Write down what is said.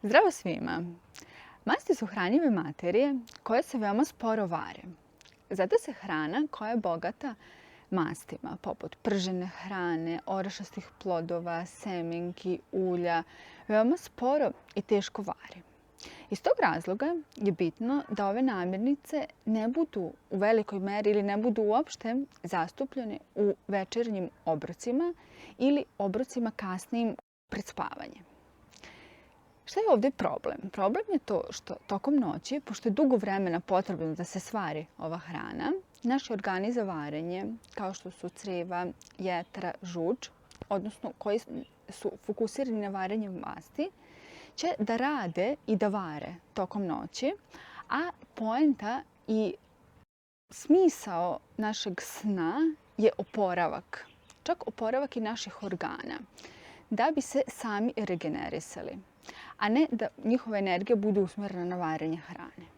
Zdravo svima! Masti su hranjive materije koje se veoma sporo vare. Zato se hrana koja je bogata mastima, poput pržene hrane, orešastih plodova, semenki, ulja, veoma sporo i teško vari. Iz tog razloga je bitno da ove namirnice ne budu u velikoj meri ili ne budu uopšte zastupljene u večernjim obrocima ili obrocima kasnijim pred spavanje. Šta je ovdje problem? Problem je to što tokom noći, pošto je dugo vremena potrebno da se svari ova hrana, naši organi za varenje, kao što su creva, jetra, žuč, odnosno koji su fokusirani na varenje masti, će da rade i da vare tokom noći, a poenta i smisao našeg sna je oporavak, čak oporavak i naših organa, da bi se sami regenerisali, a ne da njihova energija bude usmjerena na varenje hrane.